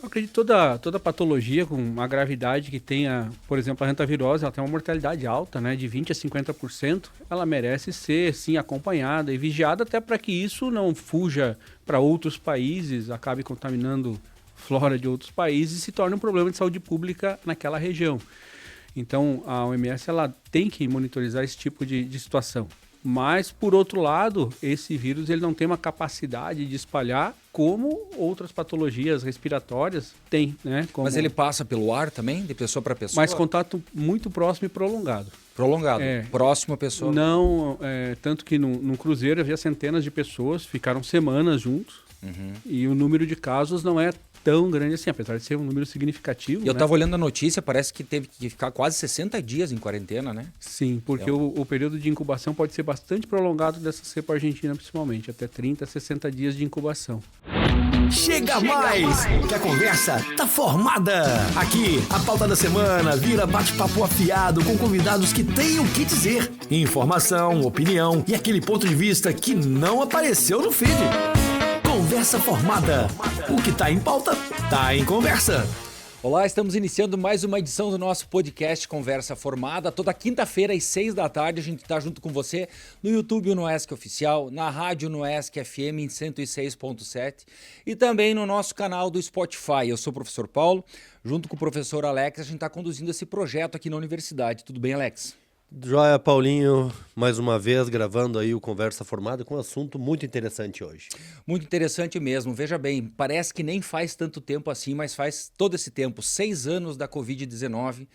Eu acredito que toda patologia com uma gravidade que tenha, por exemplo, a hantavirose, ela tem uma mortalidade alta, né, de 20 a 50%, ela merece ser, sim, acompanhada e vigiada até para que isso não fuja para outros países, acabe contaminando flora de outros países e se torne um problema de saúde pública naquela região. Então, a OMS ela tem que monitorizar esse tipo de situação. Mas, por outro lado, esse vírus ele não tem uma capacidade de espalhar como outras patologias respiratórias têm, né? Mas ele passa pelo ar também, de pessoa para pessoa? Mas contato muito próximo e prolongado. Prolongado, próximo à pessoa? Não, tanto que num cruzeiro havia centenas de pessoas, ficaram semanas juntos, e o número de casos não é tão grande assim, apesar de ser um número significativo. E eu estava olhando a notícia, parece que teve que ficar quase 60 dias em quarentena, né? Sim, porque o período de incubação pode ser bastante prolongado dessa cepa argentina, principalmente, até 30 a 60 dias de incubação. Chega mais, que a conversa tá formada. Aqui, a pauta da semana vira bate-papo afiado com convidados que têm o que dizer. Informação, opinião e aquele ponto de vista que não apareceu no feed. Conversa formada. O que tá em pauta, tá em conversa. Olá, estamos iniciando mais uma edição do nosso podcast Conversa Formada. Toda quinta-feira às 6 da tarde a gente está junto com você no YouTube no ESC Oficial, na rádio no ESC FM em 106.7 e também no nosso canal do Spotify. Eu sou o professor Paulo, junto com o professor Alex, a gente está conduzindo esse projeto aqui na universidade. Tudo bem, Alex? Joia, Paulinho, mais uma vez gravando aí o Conversa Formada com um assunto muito interessante hoje. Muito interessante mesmo. Veja bem, parece que nem faz tanto tempo assim, mas faz todo esse tempo, 6 anos da Covid-19.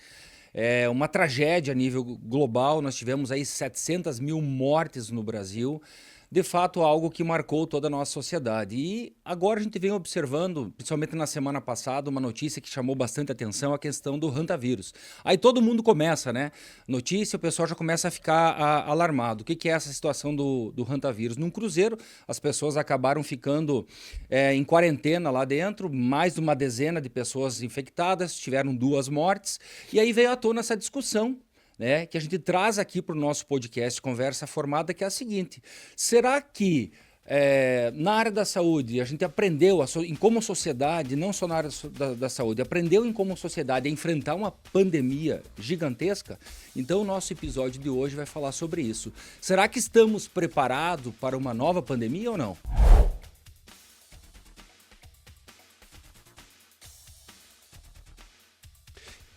É uma tragédia a nível global, nós tivemos aí 700 mil mortes no Brasil. De fato, algo que marcou toda a nossa sociedade. E agora a gente vem observando, principalmente na semana passada, uma notícia que chamou bastante atenção, a questão do hantavírus. Aí todo mundo começa, né? Notícia, o pessoal já começa a ficar alarmado. O que é essa situação do hantavírus? Num cruzeiro, as pessoas acabaram ficando em quarentena lá dentro, mais de uma dezena de pessoas infectadas, tiveram 2 mortes, e aí veio à tona essa discussão, né, que a gente traz aqui para o nosso podcast Conversa Formada, que é a seguinte: será que na área da saúde a gente aprendeu, em como sociedade, não só na área da saúde, aprendeu em como sociedade a enfrentar uma pandemia gigantesca? Então o nosso episódio de hoje vai falar sobre isso. Será que estamos preparados para uma nova pandemia ou não?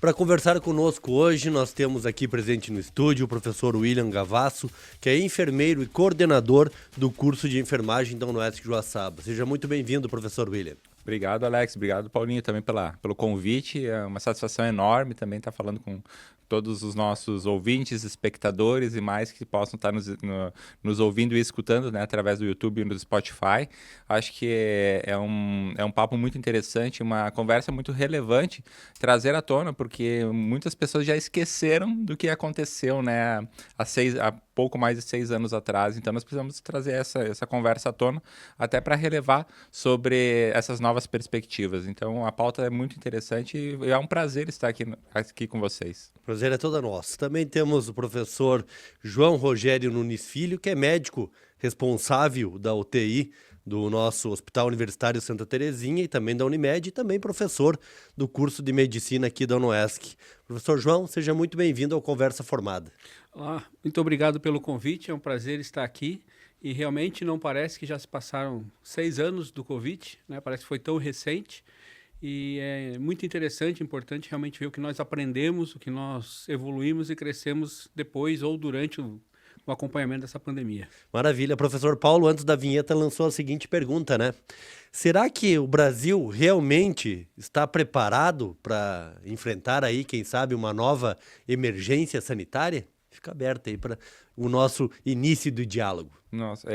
Para conversar conosco hoje, nós temos aqui presente no estúdio o professor William Gavasso, que é enfermeiro e coordenador do curso de enfermagem da UniESC Joaçaba. Seja muito bem-vindo, professor William. Obrigado, Alex. Obrigado, Paulinho, também pelo convite. É uma satisfação enorme também estar falando com todos os nossos ouvintes, espectadores e mais que possam estar nos ouvindo e escutando, né, através do YouTube e do Spotify. Acho que é um papo muito interessante, uma conversa muito relevante trazer à tona, porque muitas pessoas já esqueceram do que aconteceu, né, há pouco mais de 6 anos atrás. Então nós precisamos trazer essa conversa à tona até para relevar sobre essas novas perspectivas. Então a pauta é muito interessante e é um prazer estar aqui com vocês. O prazer é todo nosso. Também temos o professor João Rogério Nunes Filho, que é médico responsável da UTI do nosso Hospital Universitário Santa Terezinha e também da Unimed, e também professor do curso de Medicina aqui da UniESC. Professor João, seja muito bem-vindo ao Conversa Formada. Olá, muito obrigado pelo convite, é um prazer estar aqui e realmente não parece que já se passaram 6 anos do Covid, né? Parece que foi tão recente e é muito interessante, importante realmente ver o que nós aprendemos, o que nós evoluímos e crescemos depois ou durante o acompanhamento dessa pandemia. Maravilha. Professor Paulo, antes da vinheta, lançou a seguinte pergunta, né? Será que o Brasil realmente está preparado para enfrentar aí, quem sabe, uma nova emergência sanitária? Fica aberto aí para o nosso início do diálogo. Nossa,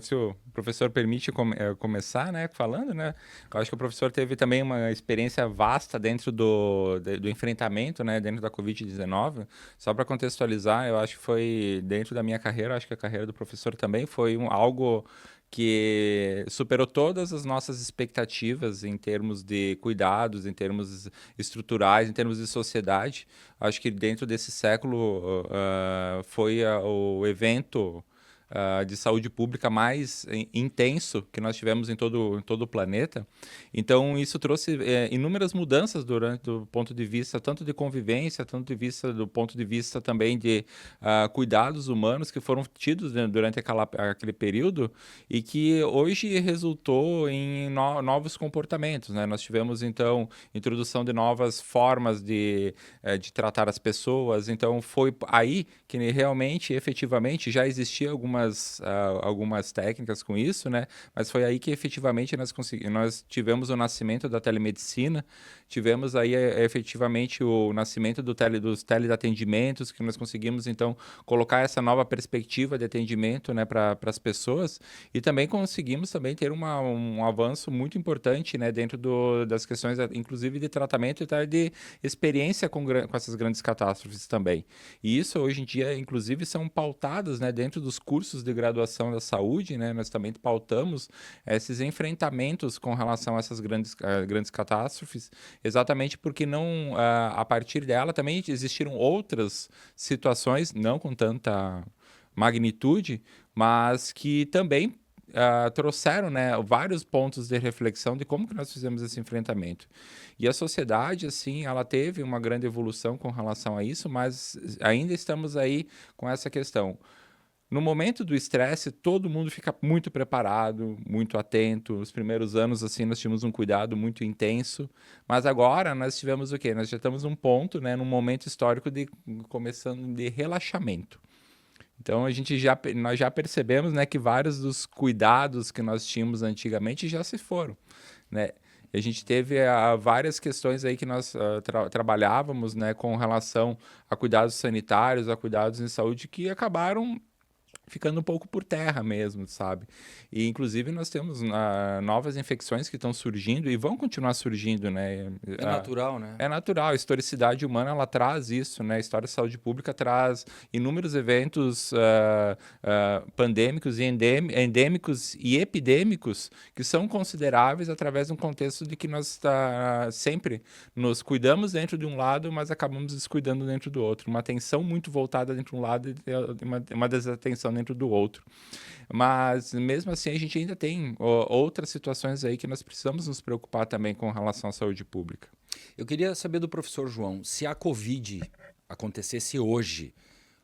se o professor permite começar, né, falando, né, eu acho que o professor teve também uma experiência vasta dentro do enfrentamento, né, dentro da Covid-19. Só para contextualizar, eu acho que foi dentro da minha carreira, acho que a carreira do professor também foi algo que superou todas as nossas expectativas em termos de cuidados, em termos estruturais, em termos de sociedade. Acho que dentro desse século foi o evento de saúde pública mais intenso que nós tivemos em todo o planeta. Então, isso trouxe inúmeras mudanças do ponto de vista tanto de convivência, tanto do ponto de vista também de cuidados humanos que foram tidos, né, durante aquele período e que hoje resultou em novos comportamentos, né? Nós tivemos, então, introdução de novas formas de tratar as pessoas. Então, foi aí que realmente, efetivamente, já existia algumas técnicas com isso, né? Mas foi aí que efetivamente nós tivemos o nascimento da telemedicina, tivemos aí efetivamente o nascimento dos teleatendimentos, que nós conseguimos então colocar essa nova perspectiva de atendimento, né, para as pessoas, e também conseguimos também ter um avanço muito importante, né, dentro das questões, inclusive de tratamento e de experiência com essas grandes catástrofes também. E isso hoje em dia, inclusive, são pautadas, né, dentro dos cursos de graduação da saúde, né, nós também pautamos esses enfrentamentos com relação a essas grandes catástrofes, exatamente porque a partir dela também existiram outras situações, não com tanta magnitude, mas que também trouxeram, né, vários pontos de reflexão de como que nós fizemos esse enfrentamento. E a sociedade, assim, ela teve uma grande evolução com relação a isso, mas ainda estamos aí com essa questão. No momento do estresse, todo mundo fica muito preparado, muito atento. Os primeiros anos, assim, nós tínhamos um cuidado muito intenso. Mas agora nós tivemos o quê? Nós já estamos num ponto, né, num momento histórico começando de relaxamento. Então, nós já percebemos, né, que vários dos cuidados que nós tínhamos antigamente já se foram, né? A gente teve várias questões aí que nós trabalhávamos, né, com relação a cuidados sanitários, a cuidados em saúde, que acabaram ficando um pouco por terra mesmo, sabe? E, inclusive, nós temos novas infecções que estão surgindo e vão continuar surgindo, né? É natural, né? É natural. A historicidade humana, ela traz isso, né? A história da saúde pública traz inúmeros eventos pandêmicos e endêmicos e epidêmicos que são consideráveis através de um contexto de que nós sempre nos cuidamos dentro de um lado, mas acabamos descuidando dentro do outro. Uma atenção muito voltada dentro de um lado e uma desatenção dentro do outro. Mas, mesmo assim, a gente ainda tem outras situações aí que nós precisamos nos preocupar também com relação à saúde pública. Eu queria saber do professor João, se a Covid acontecesse hoje,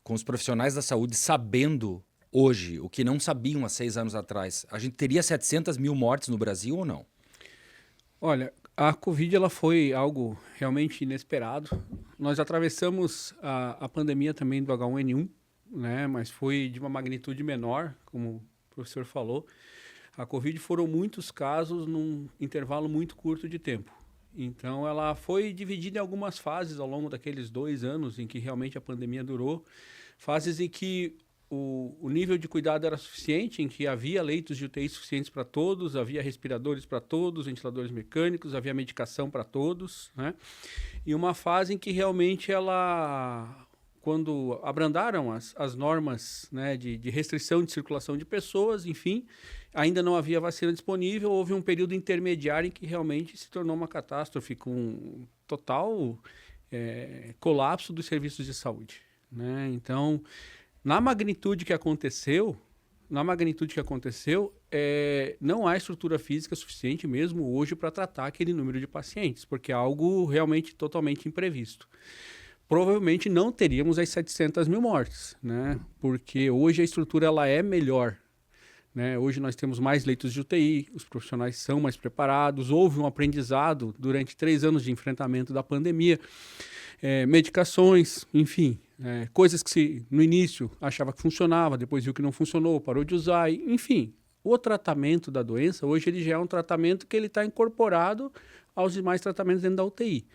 com os profissionais da saúde sabendo hoje o que não sabiam há 6 anos atrás, a gente teria 700 mil mortes no Brasil ou não? Olha, a Covid ela foi algo realmente inesperado. Nós atravessamos a pandemia também do H1N1, né, mas foi de uma magnitude menor, como o professor falou. A Covid foram muitos casos num intervalo muito curto de tempo. Então, ela foi dividida em algumas fases ao longo daqueles 2 anos em que realmente a pandemia durou. Fases em que o nível de cuidado era suficiente, em que havia leitos de UTI suficientes para todos, havia respiradores para todos, ventiladores mecânicos, havia medicação para todos, né? E uma fase em que realmente quando abrandaram as normas, né, de restrição de circulação de pessoas, enfim, ainda não havia vacina disponível, houve um período intermediário em que realmente se tornou uma catástrofe com total colapso dos serviços de saúde, né? Então, na magnitude que aconteceu, não há estrutura física suficiente mesmo hoje para tratar aquele número de pacientes, porque é algo realmente totalmente imprevisto. Provavelmente não teríamos as 700 mil mortes, né? Porque hoje a estrutura ela é melhor, né? Hoje nós temos mais leitos de UTI, os profissionais são mais preparados, houve um aprendizado durante 3 anos de enfrentamento da pandemia, medicações, enfim, coisas que no início achava que funcionava, depois viu que não funcionou, parou de usar, enfim. O tratamento da doença hoje ele já é um tratamento que ele está incorporado aos demais tratamentos dentro da UTI.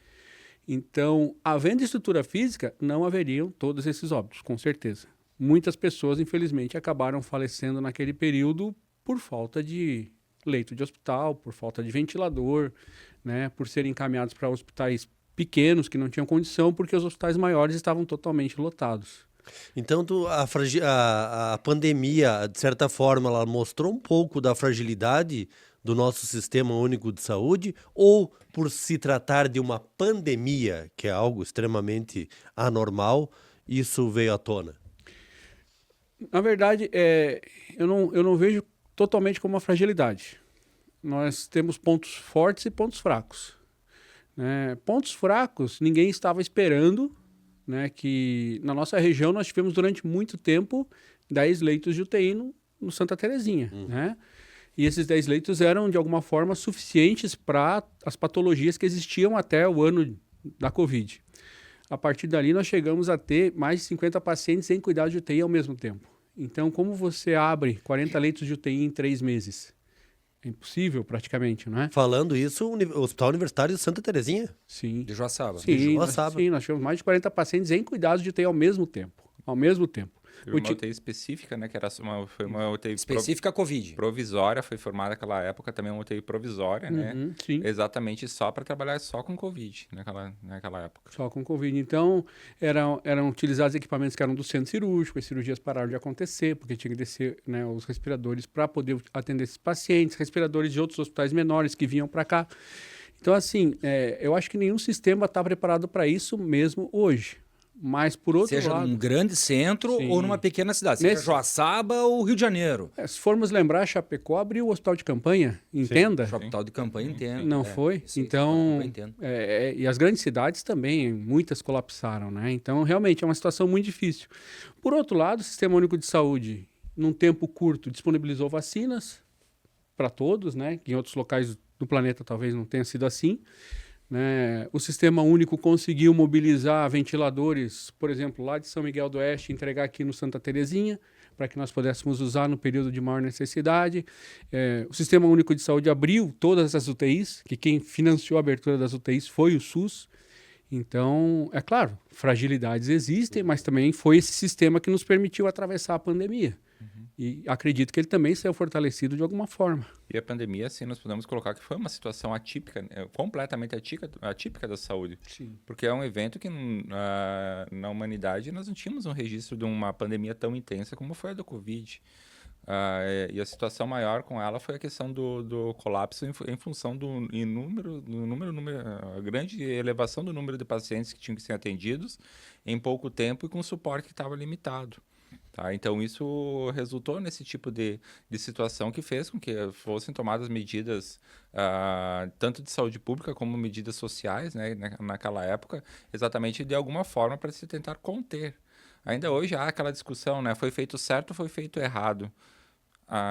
Então, havendo estrutura física, não haveriam todos esses óbitos, com certeza. Muitas pessoas, infelizmente, acabaram falecendo naquele período por falta de leito de hospital, por falta de ventilador, né, por serem encaminhados para hospitais pequenos que não tinham condição, porque os hospitais maiores estavam totalmente lotados. Então, a pandemia, de certa forma, ela mostrou um pouco da fragilidade do nosso sistema único de saúde, ou por se tratar de uma pandemia, que é algo extremamente anormal, isso veio à tona? Na verdade, eu não vejo totalmente como uma fragilidade. Nós temos pontos fortes e pontos fracos, né? Pontos fracos, ninguém estava esperando, né, que na nossa região nós tivemos durante muito tempo 10 leitos de UTI no Santa Terezinha, né? E esses 10 leitos eram, de alguma forma, suficientes para as patologias que existiam até o ano da Covid. A partir dali, nós chegamos a ter mais de 50 pacientes em cuidado de UTI ao mesmo tempo. Então, como você abre 40 leitos de UTI em 3 meses? É impossível, praticamente, não é? Falando isso, o Hospital Universitário de Santa Terezinha. Sim. De Joaçaba. Sim, Joaçaba. nós tivemos mais de 40 pacientes em cuidado de UTI ao mesmo tempo. Ao mesmo tempo. Teve uma UTI específica, né? Que foi uma UTI Específica Covid. provisória, foi formada naquela época também uma UTI provisória, né? Sim. Exatamente só para trabalhar só com Covid naquela época. Só com Covid. Então, eram utilizados equipamentos que eram do centro cirúrgico, as cirurgias pararam de acontecer, porque tinha que descer, né, os respiradores para poder atender esses pacientes, respiradores de outros hospitais menores que vinham para cá. Então, assim, eu acho que nenhum sistema está preparado para isso mesmo hoje. Mas, por outro Seja lado... num grande centro Sim. ou numa pequena cidade. Seja Joaçaba ou Rio de Janeiro. Se formos lembrar, Chapecó abriu o hospital de campanha, entenda? O hospital de campanha entendo. Não foi? Sim, Então, entendo. e as grandes cidades também, muitas colapsaram, né? Então, realmente, é uma situação muito difícil. Por outro lado, o Sistema Único de Saúde, num tempo curto, disponibilizou vacinas para todos, né? Que em outros locais do planeta talvez não tenha sido assim. Né? O Sistema Único conseguiu mobilizar ventiladores, por exemplo, lá de São Miguel do Oeste, entregar aqui no Santa Terezinha, para que nós pudéssemos usar no período de maior necessidade. O Sistema Único de Saúde abriu todas as UTIs, que quem financiou a abertura das UTIs foi o SUS. Então, é claro, fragilidades existem, mas também foi esse sistema que nos permitiu atravessar a pandemia. E acredito que ele também saiu fortalecido de alguma forma. E a pandemia, assim, nós podemos colocar que foi uma situação atípica, completamente atípica da saúde. Sim. Porque é um evento que na humanidade nós não tínhamos um registro de uma pandemia tão intensa como foi a do Covid. E a situação maior com ela foi a questão do colapso em função a grande elevação do número de pacientes que tinham que ser atendidos em pouco tempo e com suporte que estava limitado. Tá? Então, isso resultou nesse tipo de situação que fez com que fossem tomadas medidas tanto de saúde pública como medidas sociais, né, naquela época, exatamente de alguma forma para se tentar conter. Ainda hoje há aquela discussão, né, foi feito certo ou foi feito errado?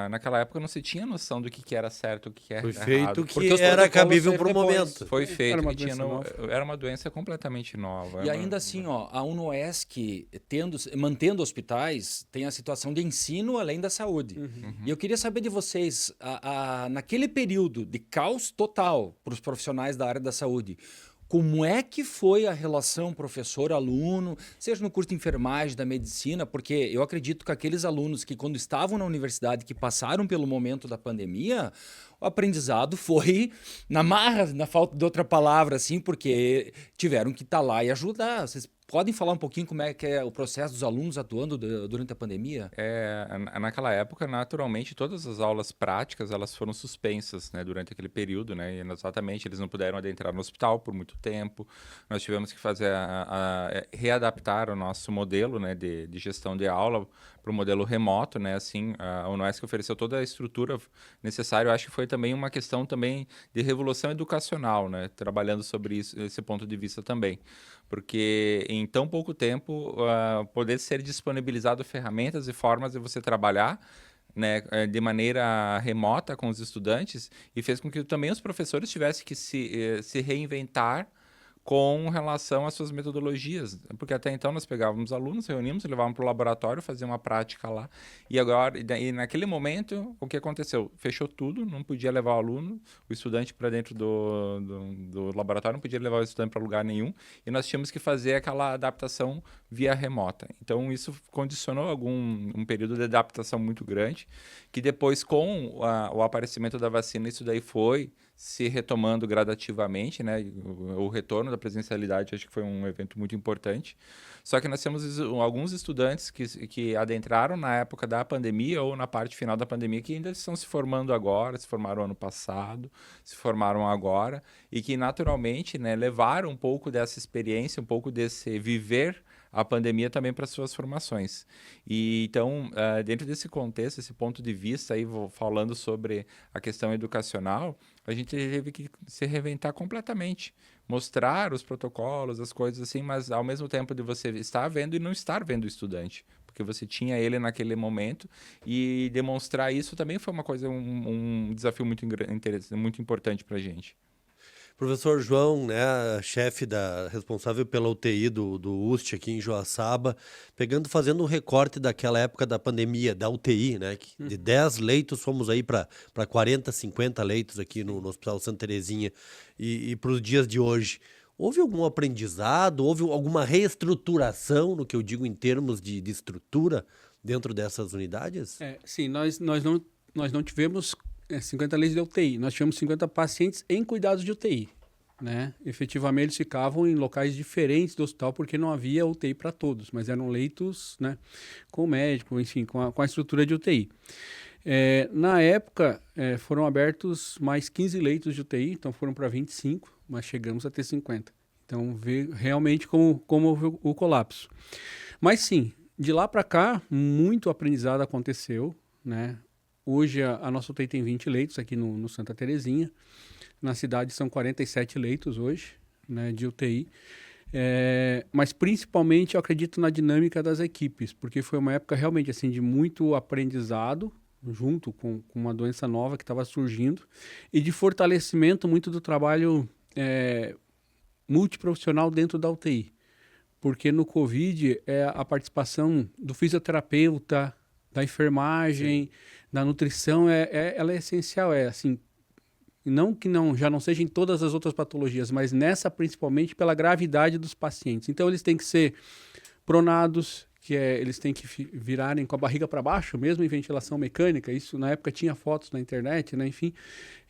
Naquela época não se tinha noção do que era certo, o que era Foi errado. feito que era cabível para o momento. Foi feito Era uma que doença era uma doença completamente nova. E ainda assim, a UNOESC, mantendo hospitais, tem a situação de ensino além da saúde. E eu queria saber de vocês, naquele período de caos total para os profissionais da área da saúde, como é que foi a relação professor-aluno, seja no curso de enfermagem, da medicina, porque eu acredito que aqueles alunos que quando estavam na universidade, que passaram pelo momento da pandemia, o aprendizado foi na marra, na falta de outra palavra, assim, porque tiveram que estar lá e ajudar. Vocês podem falar um pouquinho como é que é o processo dos alunos atuando durante a pandemia? Naquela época, naturalmente, todas as aulas práticas elas foram suspensas, né, durante aquele período, né, e exatamente eles não puderam adentrar no hospital por muito tempo. Nós tivemos que fazer readaptar o nosso modelo, né, de gestão de aula para o modelo remoto, né, assim, a UNOESC ofereceu toda a estrutura necessária. Eu acho que foi também uma questão também de revolução educacional, né, trabalhando sobre isso, esse ponto de vista também. Porque em tão pouco tempo poder ser disponibilizado ferramentas e formas de você trabalhar, né, de maneira remota com os estudantes, e fez com que também os professores tivessem que se reinventar com relação às suas metodologias, porque até então nós pegávamos alunos, reuníamos, levávamos para o laboratório, fazíamos uma prática lá, e naquele momento, o que aconteceu? Fechou tudo, não podia levar o aluno, o estudante para dentro do laboratório, não podia levar o estudante para lugar nenhum, e nós tínhamos que fazer aquela adaptação via remota. Então, isso condicionou um período de adaptação muito grande, que depois, com o aparecimento da vacina, isso daí foi se retomando gradativamente, né? O retorno da presencialidade acho que foi um evento muito importante. Só que nós temos alguns estudantes que adentraram na época da pandemia ou na parte final da pandemia que ainda estão se formando agora, se formaram ano passado, se formaram agora e que naturalmente, né, levaram um pouco dessa experiência, um pouco desse viver a pandemia também para suas formações. E então, dentro desse contexto, esse ponto de vista, aí, falando sobre a questão educacional, a gente teve que se reinventar completamente, mostrar os protocolos, as coisas assim, mas ao mesmo tempo de você estar vendo e não estar vendo o estudante, porque você tinha ele naquele momento, e demonstrar isso também foi uma coisa, um desafio muito interessante, muito importante para a gente. Professor João, né, chefe responsável pela UTI do UST aqui em Joaçaba, fazendo um recorte daquela época da pandemia, da UTI, né, que de 10 leitos fomos aí para 40, 50 leitos aqui no Hospital Santa Terezinha, e para os dias de hoje. Houve algum aprendizado, houve alguma reestruturação, no que eu digo em termos de estrutura, dentro dessas unidades? Sim, nós não tivemos 50 leitos de UTI, nós tivemos 50 pacientes em cuidados de UTI. Né? Efetivamente, eles ficavam em locais diferentes do hospital porque não havia UTI para todos, mas eram leitos, né, com médico, enfim, com a estrutura de UTI. Na época, foram abertos mais 15 leitos de UTI, então foram para 25, mas chegamos a ter 50. Então, vê realmente como houve o colapso. Mas sim, de lá para cá, muito aprendizado aconteceu, né? Hoje a nossa UTI tem 20 leitos aqui no Santa Terezinha. Na cidade são 47 leitos hoje, né, de UTI. Mas principalmente eu acredito na dinâmica das equipes, porque foi uma época realmente assim, de muito aprendizado, junto com uma doença nova que estava surgindo, e de fortalecimento muito do trabalho multiprofissional dentro da UTI. Porque no Covid, a participação do fisioterapeuta, da enfermagem, sim, da nutrição, ela é essencial, assim, não que já não seja em todas as outras patologias, mas nessa principalmente pela gravidade dos pacientes. Então eles têm que ser pronados, eles têm que virarem com a barriga para baixo, mesmo em ventilação mecânica. Isso na época tinha fotos na internet, né? Enfim.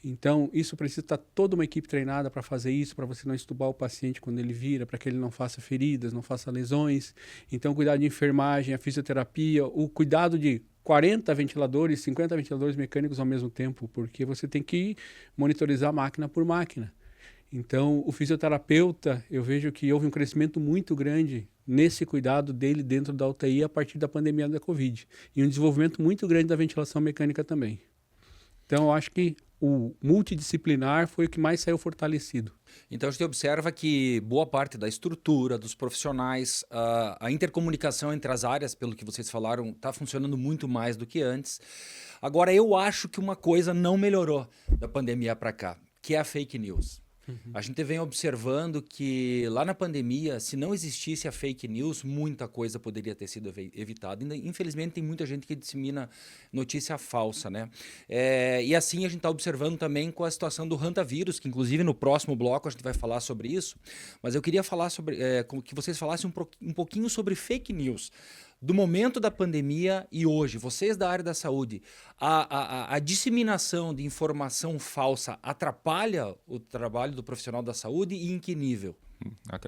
Então isso precisa estar toda uma equipe treinada para fazer isso, para você não entubar o paciente quando ele vira, para que ele não faça feridas, não faça lesões. Então cuidado de enfermagem, a fisioterapia, o cuidado de 40 ventiladores, 50 ventiladores mecânicos ao mesmo tempo, porque você tem que monitorizar máquina por máquina. Então, o fisioterapeuta, eu vejo que houve um crescimento muito grande nesse cuidado dele dentro da UTI a partir da pandemia da Covid. E um desenvolvimento muito grande da ventilação mecânica também. Então, eu acho que o multidisciplinar foi o que mais saiu fortalecido. Então, a gente observa que boa parte da estrutura, dos profissionais, a intercomunicação entre as áreas, pelo que vocês falaram, está funcionando muito mais do que antes. Agora, eu acho que uma coisa não melhorou da pandemia para cá, que é a fake news. A gente vem observando que lá na pandemia, se não existisse a fake news, muita coisa poderia ter sido evitada. Infelizmente, tem muita gente que dissemina notícia falsa, né? E assim a gente está observando também com a situação do hantavírus, que inclusive no próximo bloco a gente vai falar sobre isso. Mas eu queria falar que vocês falassem um pouquinho sobre fake news. Do momento da pandemia e hoje, vocês da área da saúde, a disseminação de informação falsa atrapalha o trabalho do profissional da saúde e em que nível?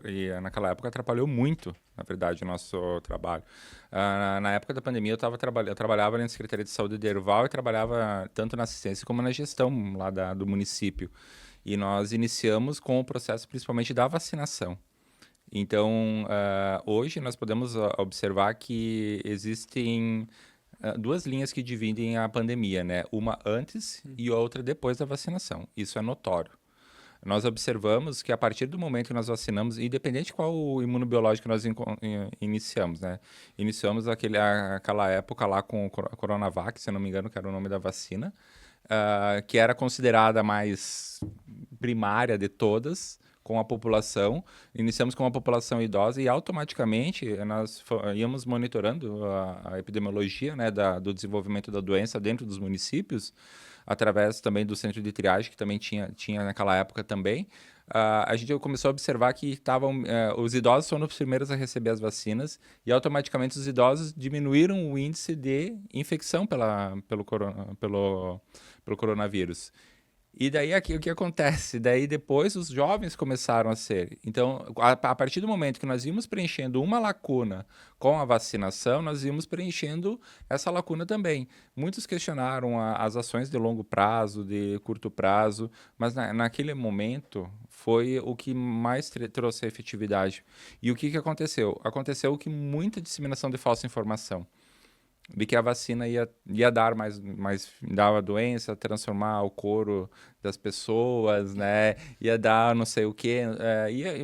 E naquela época atrapalhou muito, na verdade, o nosso trabalho. Na época da pandemia eu trabalhava na Secretaria de Saúde de Erval e trabalhava tanto na assistência como na gestão lá do município. E nós iniciamos com o processo principalmente da vacinação. Então, hoje nós podemos observar que existem duas linhas que dividem a pandemia, né? Uma antes e outra depois da vacinação. Isso é notório. Nós observamos que a partir do momento que nós vacinamos, independente de qual o imunobiológico nós iniciamos, né? Iniciamos aquela época lá com o Coronavac, se eu não me engano, que era o nome da vacina, que era considerada a mais primária de todas, com a população, iniciamos com a população idosa e automaticamente nós íamos monitorando a epidemiologia, né, do desenvolvimento da doença dentro dos municípios, através também do centro de triagem, que também tinha naquela época também. A gente começou a observar que os idosos foram os primeiros a receber as vacinas e automaticamente os idosos diminuíram o índice de infecção pelo coronavírus. E daí aqui o que acontece? Daí depois os jovens começaram a ser. Então, a partir do momento que nós íamos preenchendo uma lacuna com a vacinação, nós íamos preenchendo essa lacuna também. Muitos questionaram as ações de longo prazo, de curto prazo, mas naquele momento foi o que mais trouxe a efetividade. E o que aconteceu? Aconteceu que muita disseminação de falsa informação. De que a vacina ia dar mais dava a doença, transformar o couro das pessoas, né? Ia dar não sei o quê,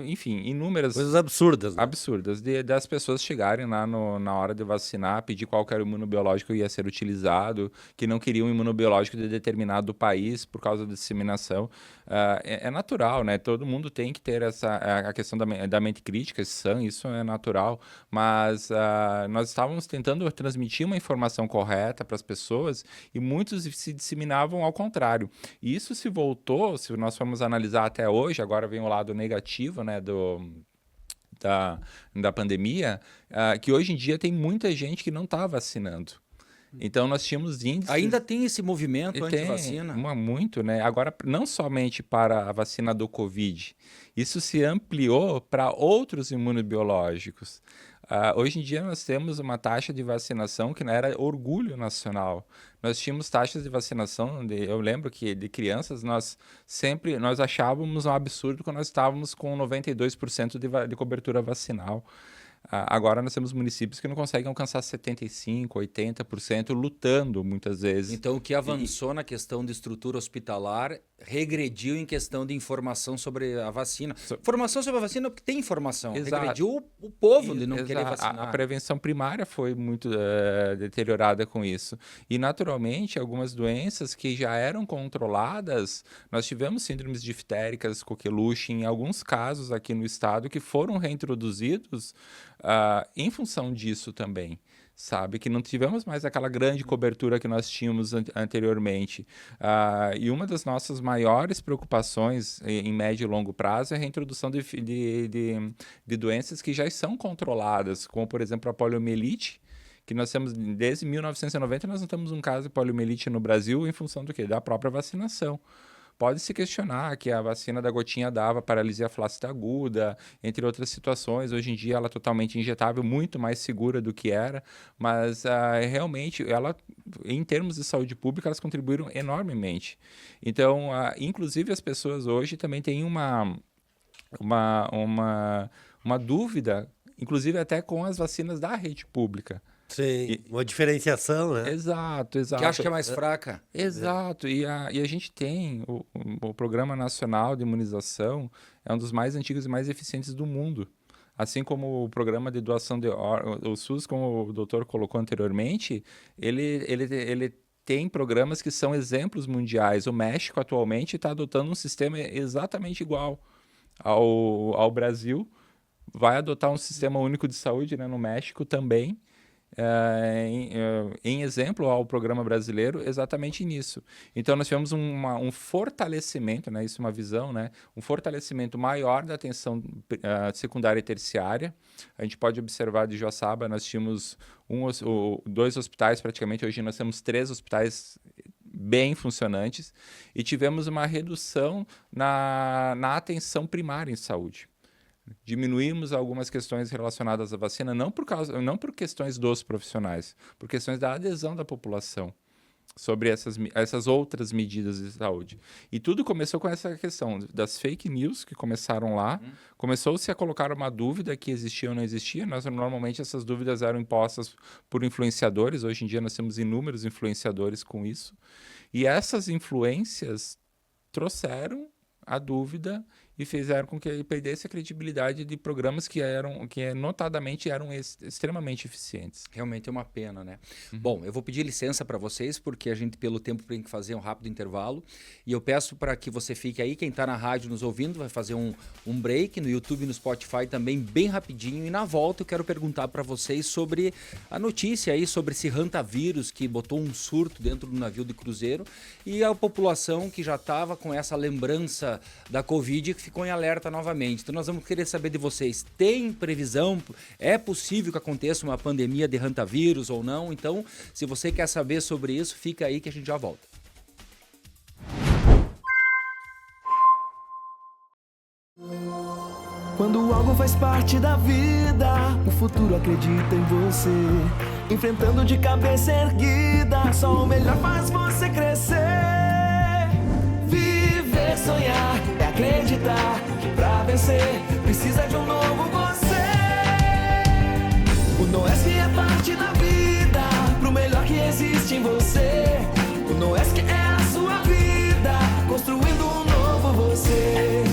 enfim, inúmeras... Coisas absurdas. Né? Absurdas, das pessoas chegarem lá na hora de vacinar, pedir qual que era o imunobiológico que ia ser utilizado, que não queriam um imunobiológico de determinado país por causa da disseminação. É natural, né? Todo mundo tem que ter a questão da mente crítica, sã, isso é natural, mas nós estávamos tentando transmitir uma informação correta para as pessoas e muitos se disseminavam ao contrário. E isso se voltou, se nós formos analisar até hoje, agora vem o lado negativo, né, da pandemia, que hoje em dia tem muita gente que não está vacinando. Então nós tínhamos índices... Ainda tem esse movimento anti-vacina? Muito, né? Agora, não somente para a vacina do Covid, isso se ampliou para outros imunobiológicos. Hoje em dia nós temos uma taxa de vacinação que não era orgulho nacional. Nós tínhamos taxas de vacinação, eu lembro que de crianças nós achávamos um absurdo quando nós estávamos com 92% de cobertura vacinal. Agora nós temos municípios que não conseguem alcançar 75%, 80%, lutando muitas vezes. Então o que avançou na questão de estrutura hospitalar regrediu em questão de informação sobre a vacina. Informação sobre a vacina porque tem informação. Exato. Regrediu o povo de não querer vacinar. A prevenção primária foi muito deteriorada com isso. E naturalmente algumas doenças que já eram controladas, nós tivemos síndromes diftéricas, coqueluche, em alguns casos aqui no estado que foram reintroduzidos em função disso também, sabe? Que não tivemos mais aquela grande cobertura que nós tínhamos anteriormente. E uma das nossas maiores preocupações em médio e longo prazo é a reintrodução de doenças que já são controladas, como, por exemplo, a poliomielite, que nós temos desde 1990, nós não temos um caso de poliomielite no Brasil em função do quê? Da própria vacinação. Pode-se questionar que a vacina da gotinha dava paralisia flácida aguda, entre outras situações. Hoje em dia ela é totalmente injetável, muito mais segura do que era, mas realmente, em termos de saúde pública, elas contribuíram enormemente. Então, inclusive as pessoas hoje também têm uma dúvida, inclusive até com as vacinas da rede pública. Sim, uma diferenciação, né? Exato. Que acho que é mais fraca. Exato, e a gente tem o Programa Nacional de Imunização, é um dos mais antigos e mais eficientes do mundo. Assim como o Programa de Doação de Órgãos, o SUS, como o doutor colocou anteriormente, ele tem programas que são exemplos mundiais. O México atualmente está adotando um sistema exatamente igual ao Brasil, vai adotar um sistema único de saúde, né, no México também, em exemplo ao programa brasileiro, exatamente nisso. Então nós tivemos um fortalecimento, né, isso é uma visão, né, um fortalecimento maior da atenção secundária e terciária. A gente pode observar de Joaçaba, nós tínhamos 2 hospitais praticamente, hoje nós temos 3 hospitais bem funcionantes e tivemos uma redução na atenção primária em saúde. Diminuímos algumas questões relacionadas à vacina, não por questões dos profissionais, por questões da adesão da população sobre essas outras medidas de saúde. E tudo começou com essa questão das fake news que começaram lá, começou-se a colocar uma dúvida que existia ou não existia. Normalmente essas dúvidas eram impostas por influenciadores, hoje em dia nós temos inúmeros influenciadores com isso, e essas influências trouxeram a dúvida e fizeram com que ele perdesse a credibilidade de programas que notadamente eram extremamente eficientes. Realmente é uma pena, né? Bom, eu vou pedir licença para vocês, porque a gente, pelo tempo, tem que fazer um rápido intervalo. E eu peço para que você fique aí. Quem está na rádio nos ouvindo vai fazer um break no YouTube e no Spotify também, bem rapidinho. E na volta eu quero perguntar para vocês sobre a notícia aí, sobre esse hantavírus que botou um surto dentro do navio de cruzeiro e a população que já estava com essa lembrança da Covid que ficou em alerta novamente. Então nós vamos querer saber de vocês, tem previsão? É possível que aconteça uma pandemia de hantavírus ou não? Então, se você quer saber sobre isso, fica aí que a gente já volta. Quando algo faz parte da vida, o futuro acredita em você. Enfrentando de cabeça erguida, só o melhor faz você crescer. Viver, sonhar, é acreditar que pra vencer precisa de um novo você. O Noesc é parte da vida, pro melhor que existe em você. O Noesc é a sua vida, construindo um novo você.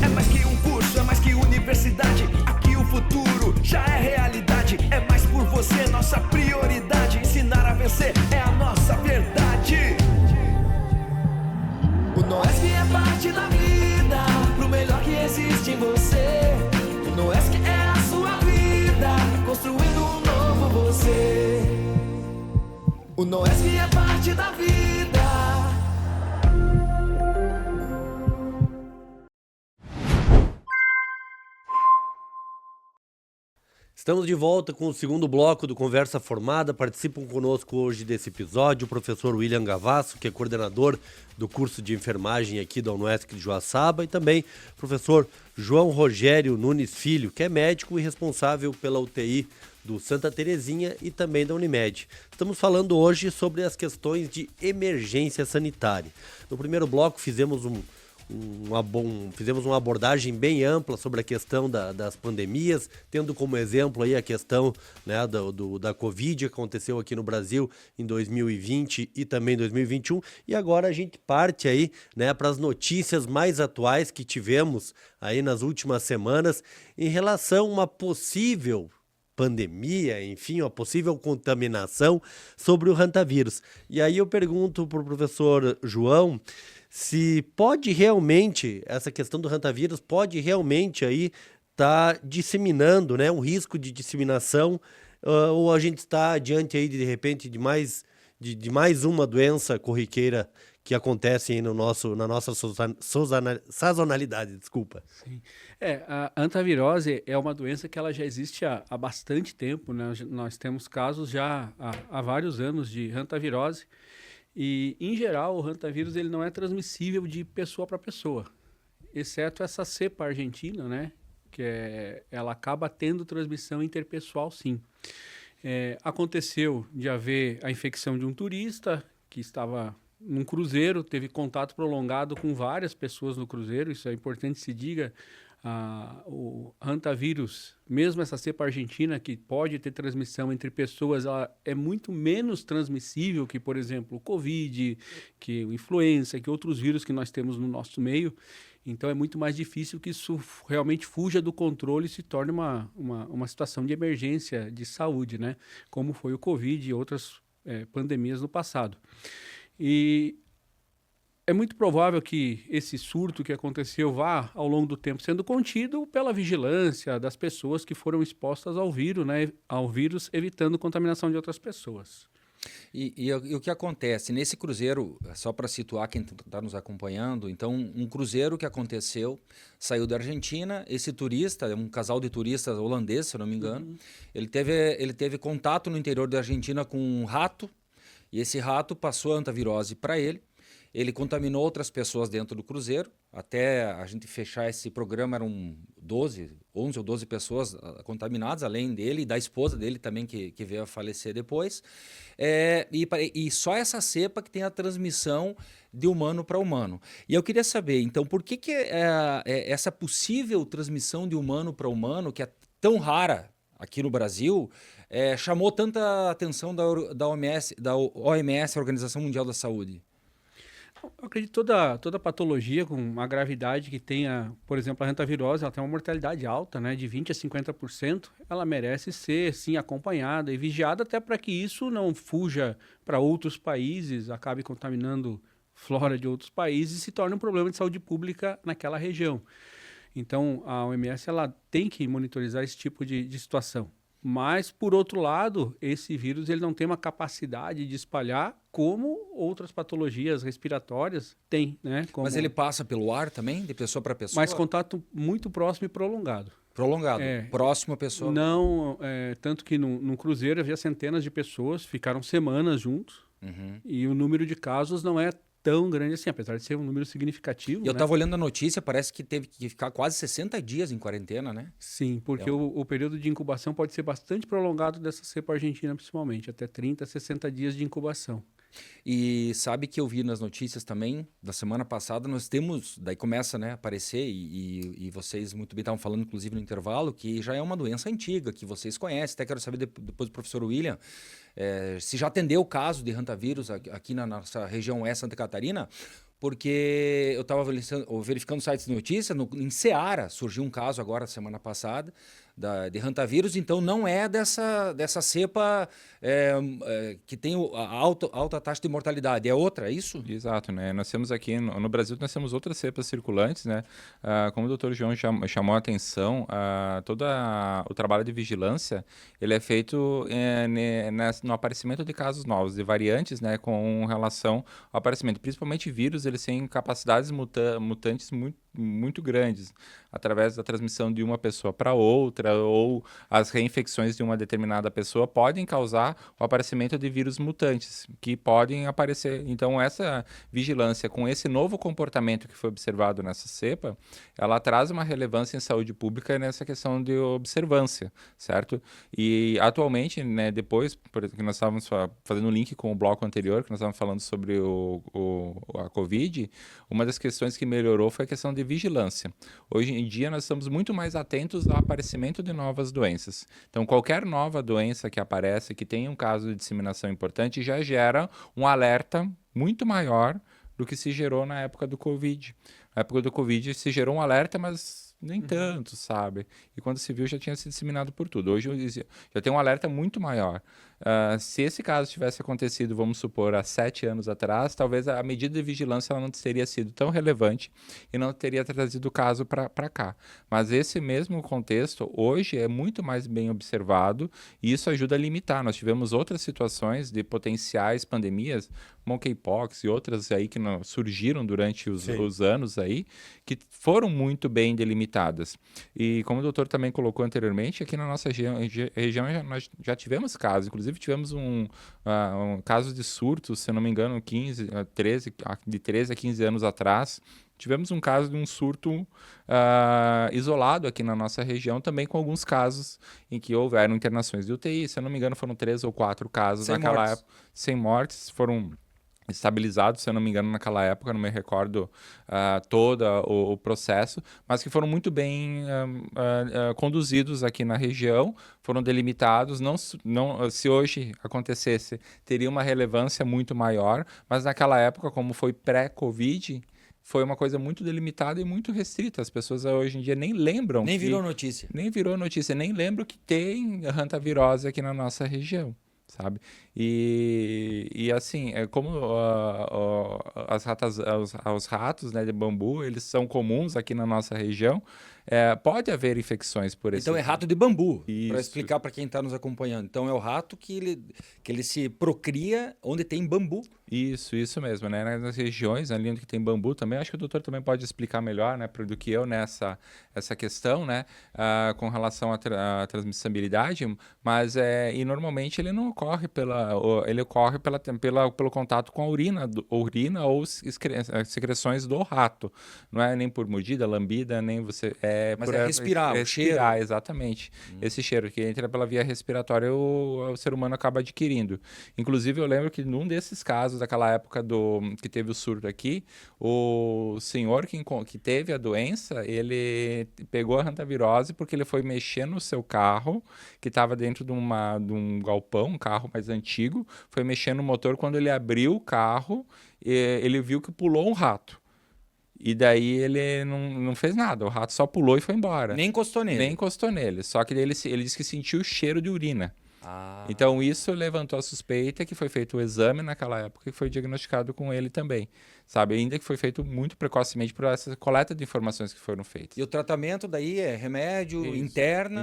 É mais que um curso, é mais que universidade. Aqui o futuro já é realidade. É mais por você, nossa prioridade. Ensinar a vencer é a nossa verdade. O Noesc é parte da vida, pro melhor que existe em você. O Noesc é a sua vida, construindo um novo você. O Noesc é parte da vida. Estamos de volta com o segundo bloco do Conversa Formada. Participam conosco hoje desse episódio o professor William Gavasso, que é coordenador do curso de enfermagem aqui da Unoesc de Joaçaba, e também o professor João Rogério Nunes Filho, que é médico e responsável pela UTI do Santa Terezinha e também da Unimed. Estamos falando hoje sobre as questões de emergência sanitária. No primeiro bloco fizemos uma abordagem bem ampla sobre a questão das pandemias, tendo como exemplo aí a questão, né, da Covid que aconteceu aqui no Brasil em 2020 e também 2021, e agora a gente parte aí, né, para as notícias mais atuais que tivemos aí nas últimas semanas em relação a uma possível pandemia, enfim, uma possível contaminação sobre o hantavírus. E aí eu pergunto para o professor João se pode realmente, essa questão do hantavírus pode realmente aí estar disseminando, né, um risco de disseminação, ou a gente está diante aí de repente de mais uma doença corriqueira que acontece aí na nossa sazonalidade, desculpa. Sim. A hantavirose é uma doença que ela já existe há bastante tempo, né? Nós temos casos já há vários anos de hantavirose. E, em geral, o hantavírus ele não é transmissível de pessoa para pessoa, exceto essa cepa argentina, né? Ela acaba tendo transmissão interpessoal, sim. Aconteceu de haver a infecção de um turista que estava num cruzeiro, teve contato prolongado com várias pessoas no cruzeiro, isso é importante se diga. O hantavírus, mesmo essa cepa argentina, que pode ter transmissão entre pessoas, ela é muito menos transmissível que, por exemplo, o Covid, que o influenza, que outros vírus que nós temos no nosso meio. Então, é muito mais difícil que isso realmente fuja do controle e se torne uma situação de emergência de saúde, né? Como foi o Covid e outras pandemias no passado. E é muito provável que esse surto que aconteceu vá, ao longo do tempo, sendo contido pela vigilância das pessoas que foram expostas ao vírus, né, evitando contaminação de outras pessoas. E o que acontece? Nesse cruzeiro, só para situar quem está nos acompanhando, então um cruzeiro que aconteceu, saiu da Argentina, esse turista, um casal de turistas holandês, se eu não me engano, ele teve contato no interior da Argentina com um rato, e esse rato passou a hantavirose para ele. Ele contaminou outras pessoas dentro do cruzeiro. Até a gente fechar esse programa eram 11 ou 12 pessoas contaminadas, além dele e da esposa dele também, que veio a falecer depois. E só essa cepa que tem a transmissão de humano para humano. E eu queria saber, então, por que essa possível transmissão de humano para humano, que é tão rara aqui no Brasil, chamou tanta atenção da OMS, a Organização Mundial da Saúde? Eu acredito que toda patologia com uma gravidade que tenha, por exemplo, a hantavirose, ela tem uma mortalidade alta, né, de 20% a 50%, ela merece ser, sim, acompanhada e vigiada até para que isso não fuja para outros países, acabe contaminando flora de outros países e se torne um problema de saúde pública naquela região. Então, a OMS ela tem que monitorizar esse tipo de situação. Mas, por outro lado, esse vírus ele não tem uma capacidade de espalhar como outras patologias respiratórias têm, né? Mas ele passa pelo ar também, de pessoa para pessoa? Mas contato muito próximo e prolongado. Prolongado, próximo à pessoa? Não, tanto que no cruzeiro havia centenas de pessoas, ficaram semanas juntos, e o número de casos não é tão grande assim, apesar de ser um número significativo. Eu né? estava olhando a notícia, parece que teve que ficar quase 60 dias em quarentena, né? Sim, porque o período de incubação pode ser bastante prolongado dessa cepa argentina, principalmente, até 30, 60 dias de incubação. E sabe que eu vi nas notícias também, da semana passada, nós temos, daí começa, né, a aparecer, e vocês muito bem estavam falando, inclusive no intervalo, que já é uma doença antiga, que vocês conhecem. Até quero saber depois do professor William, se já atendeu o caso de hantavirus aqui na nossa região oeste Santa Catarina, porque eu estava verificando sites de notícia, em Ceará surgiu um caso agora, semana passada, de hantavirus, então não é dessa cepa que tem a alta taxa de mortalidade, é outra, é isso? Exato, né? Nós temos aqui no Brasil, nós temos outras cepas circulantes, né? Como o doutor João chamou a atenção, todo o trabalho de vigilância, ele é feito no aparecimento de casos novos, de variantes, né? Com relação ao aparecimento, principalmente vírus, eles têm capacidades mutantes muito grandes, através da transmissão de uma pessoa para outra, ou as reinfecções de uma determinada pessoa podem causar o aparecimento de vírus mutantes, que podem aparecer. Então, essa vigilância com esse novo comportamento que foi observado nessa cepa, ela traz uma relevância em saúde pública nessa questão de observância, certo? E, atualmente, né, depois, que nós estávamos fazendo um link com o bloco anterior, que nós estávamos falando sobre a Covid, uma das questões que melhorou foi a questão de vigilância. Hoje em dia, nós estamos muito mais atentos ao aparecimento de novas doenças. Então, qualquer nova doença que aparece, que tenha um caso de disseminação importante, já gera um alerta muito maior do que se gerou na época do Covid. Na época do Covid se gerou um alerta, mas nem tanto, sabe? E quando se viu, já tinha se disseminado por tudo. Hoje já tem um alerta muito maior. Se esse caso tivesse acontecido, vamos supor, há 7 anos atrás, talvez a medida de vigilância ela não teria sido tão relevante e não teria trazido o caso para cá. Mas esse mesmo contexto, hoje, é muito mais bem observado e isso ajuda a limitar. Nós tivemos outras situações de potenciais pandemias, monkeypox e outras aí que surgiram durante os anos aí, que foram muito bem delimitadas. E como o doutor também colocou anteriormente, aqui na nossa região nós já tivemos casos, inclusive tivemos um caso de surto, se eu não me engano, de 13 a 15 anos atrás. Tivemos um caso de um surto isolado aqui na nossa região, também com alguns casos em que houveram internações de UTI. Se eu não me engano, foram 3 ou 4 casos naquela época. Sem mortes, foram estabilizados, se eu não me engano, naquela época, não me recordo todo o processo, mas que foram muito bem conduzidos aqui na região, foram delimitados, não, se hoje acontecesse, teria uma relevância muito maior, mas naquela época, como foi pré-Covid, foi uma coisa muito delimitada e muito restrita. As pessoas hoje em dia nem lembram. Nem virou notícia. Nem virou notícia, nem lembram que tem hantavirose aqui na nossa região, sabe? E assim, como os ratos, né, de bambu, eles são comuns aqui na nossa região, pode haver infecções por esse... Então é rato de bambu, para Isso. explicar para quem está nos acompanhando. Então é o rato que ele se procria onde tem bambu. Isso mesmo, né? Nas regiões ali onde tem bambu também, acho que o doutor também pode explicar melhor, né, do que eu nessa questão, né, com relação à transmissibilidade, mas e normalmente ele não ocorre pelo contato com a urina ou secreções do rato, não é nem por mordida, lambida, nem você... Mas respirar, o cheiro. Exatamente. Esse cheiro que entra pela via respiratória, o ser humano acaba adquirindo. Inclusive, eu lembro que num desses casos, daquela época que teve o surto aqui, o senhor que teve a doença, ele pegou a hantavirose porque ele foi mexer no seu carro, que estava dentro de um galpão, um carro mais antigo, foi mexer no motor. Quando ele abriu o carro, ele viu que pulou um rato. E daí ele não fez nada, o rato só pulou e foi embora. Nem encostou nele. Só que ele disse que sentiu o cheiro de urina. Então isso levantou a suspeita, que foi feito o exame naquela época e foi diagnosticado com ele também, sabe? Ainda que foi feito muito precocemente por essa coleta de informações que foram feitas. E o tratamento daí é remédio, interno.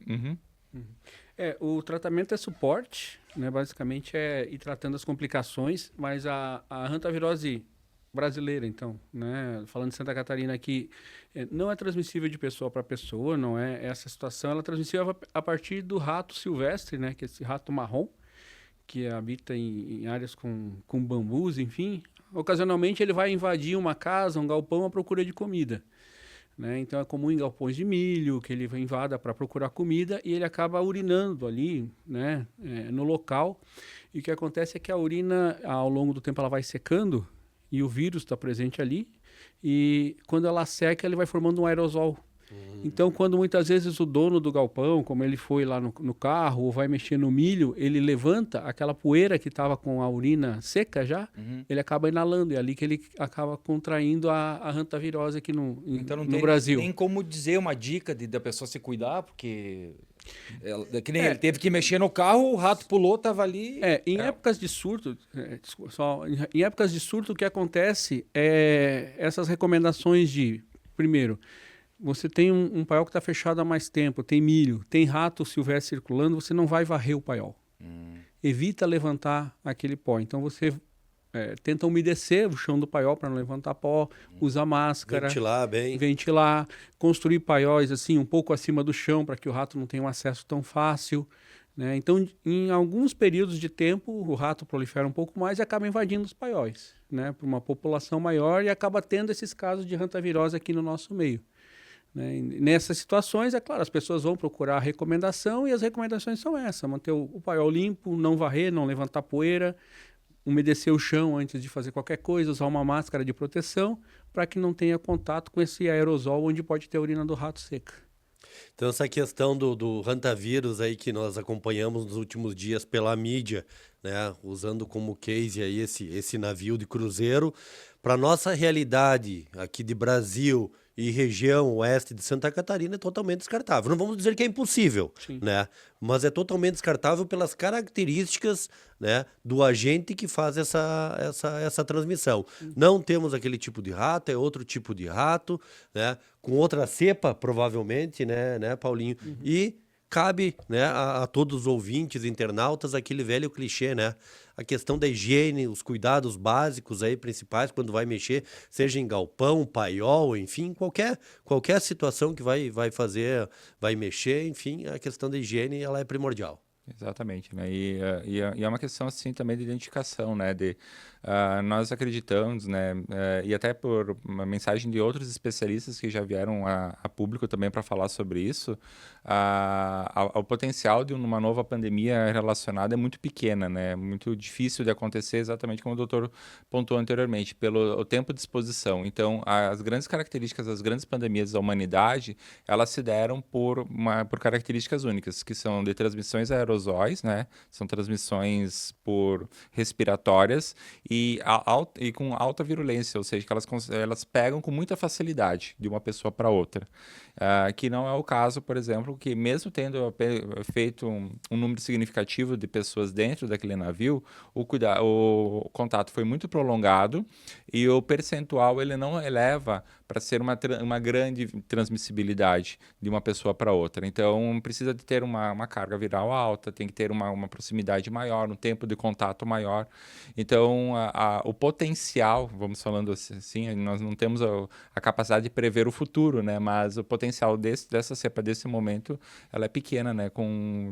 Uhum. O tratamento é suporte, né? Basicamente é ir tratando as complicações, mas a hantavirose brasileira, então, né? Falando de Santa Catarina aqui, não é transmissível de pessoa para pessoa, não é essa situação. Ela é transmissível a partir do rato silvestre, né? Que é esse rato marrom, que habita em áreas com bambus, enfim. ocasionalmente ele vai invadir uma casa, um galpão à procura de comida. Né? Então é comum em galpões de milho que ele invada para procurar comida e ele acaba urinando ali, né, no local. E o que acontece é que a urina, ao longo do tempo, ela vai secando e o vírus está presente ali. E quando ela seca, ele vai formando um aerosol. Então, quando muitas vezes o dono do galpão, como ele foi lá no carro ou vai mexer no milho, ele levanta aquela poeira que estava com a urina seca já, ele acaba inalando. É ali que ele acaba contraindo a hantavirose aqui Então não no tem Brasil. nem como dizer uma dica da pessoa se cuidar, porque que nem ele teve que mexer no carro, o rato pulou, estava ali. Em épocas de surto, em épocas de surto, o que acontece é essas recomendações de, primeiro, você tem um paiol que está fechado há mais tempo, tem milho, tem rato silvestre circulando, você não vai varrer o paiol. Evita levantar aquele pó. Então você tenta umedecer o chão do paiol para não levantar pó, usa máscara, ventilar, construir paióis assim um pouco acima do chão para que o rato não tenha um acesso tão fácil. Né? Então, em alguns períodos de tempo, o rato prolifera um pouco mais e acaba invadindo os paióis, né, para uma população maior e acaba tendo esses casos de hantavirose aqui no nosso meio. Né? Nessas situações, é claro, as pessoas vão procurar a recomendação e as recomendações são essas: manter o paiol limpo, não varrer, não levantar poeira, umedecer o chão antes de fazer qualquer coisa, usar uma máscara de proteção para que não tenha contato com esse aerosol onde pode ter a urina do rato seca. Então essa questão do hantavírus aí que nós acompanhamos nos últimos dias pela mídia, né, usando como case aí esse navio de cruzeiro, para nossa realidade aqui de Brasil e região oeste de Santa Catarina é totalmente descartável. Não vamos dizer que é impossível, né? Mas é totalmente descartável pelas características, né, do agente que faz essa transmissão. Não temos aquele tipo de rato, é outro tipo de rato, né, com outra cepa, provavelmente, né Paulinho? E cabe, né, a todos os ouvintes, internautas, aquele velho clichê, né? A questão da higiene, os cuidados básicos aí principais quando vai mexer, seja em galpão, paiol, enfim, qualquer situação que vai mexer, enfim, a questão da higiene ela é primordial. Exatamente, né? E é uma questão assim também de identificação, né? Nós acreditamos, né? E até por uma mensagem de outros especialistas que já vieram a público também para falar sobre isso, o potencial de uma nova pandemia relacionada é muito pequena, né? Muito difícil de acontecer, exatamente como o doutor pontuou anteriormente, pelo tempo de exposição. Então, as grandes características das grandes pandemias da humanidade, elas se deram por características únicas, que são de transmissões aerosóis, né? São transmissões por respiratórias e com alta virulência, ou seja, que elas pegam com muita facilidade de uma pessoa para outra. Que não é o caso, por exemplo, que mesmo tendo feito um número significativo de pessoas dentro daquele navio, o contato foi muito prolongado e o percentual ele não eleva para ser uma grande transmissibilidade de uma pessoa para outra. Então, precisa de ter uma carga viral alta, tem que ter uma proximidade maior, um tempo de contato maior. Então, o potencial, vamos falando assim, nós não temos a capacidade de prever o futuro, né? Mas o potencial dessa cepa, desse momento, ela é pequena, né?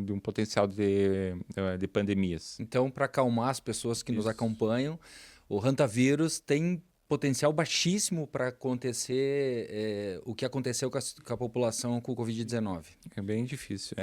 De um potencial de pandemias. Então, para acalmar as pessoas que nos acompanham, o hantavírus tem potencial baixíssimo para acontecer o que aconteceu com a população com o Covid-19. É bem difícil.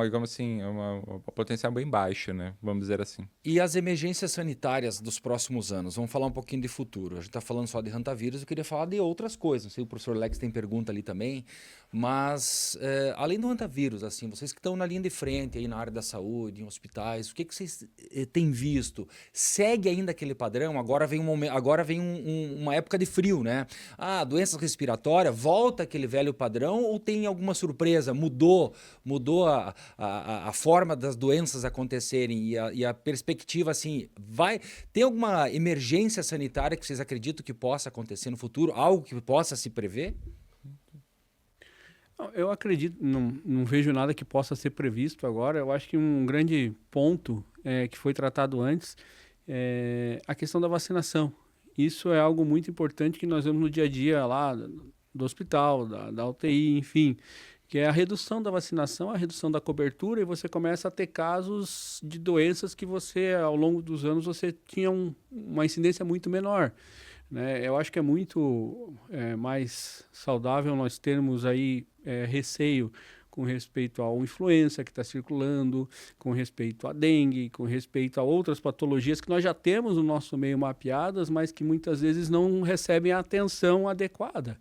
Digamos assim, um potencial bem baixo, né? Vamos dizer assim. E as emergências sanitárias dos próximos anos? Vamos falar um pouquinho de futuro. A gente está falando só de hantavírus, eu queria falar de outras coisas. Não sei, o professor Lex tem pergunta ali também. Mas, além do hantavírus, assim, vocês que estão na linha de frente aí na área da saúde, em hospitais, o que vocês têm visto? Segue ainda aquele padrão? Agora vem uma época de frio, né? Doenças respiratórias, volta aquele velho padrão ou tem alguma surpresa? Mudou a forma das doenças acontecerem e a perspectiva, assim, tem alguma emergência sanitária que vocês acreditam que possa acontecer no futuro? Algo que possa se prever? Eu acredito, não vejo nada que possa ser previsto agora. Eu acho que um grande ponto que foi tratado antes é a questão da vacinação. Isso é algo muito importante que nós vemos no dia a dia lá do hospital, da UTI, enfim. que é a redução da vacinação, a redução da cobertura, e você começa a ter casos de doenças que você, ao longo dos anos, você tinha uma incidência muito menor, né? Eu acho que é muito mais saudável nós termos aí receio com respeito à influenza que está circulando, com respeito à dengue, com respeito a outras patologias que nós já temos no nosso meio mapeadas, mas que muitas vezes não recebem a atenção adequada,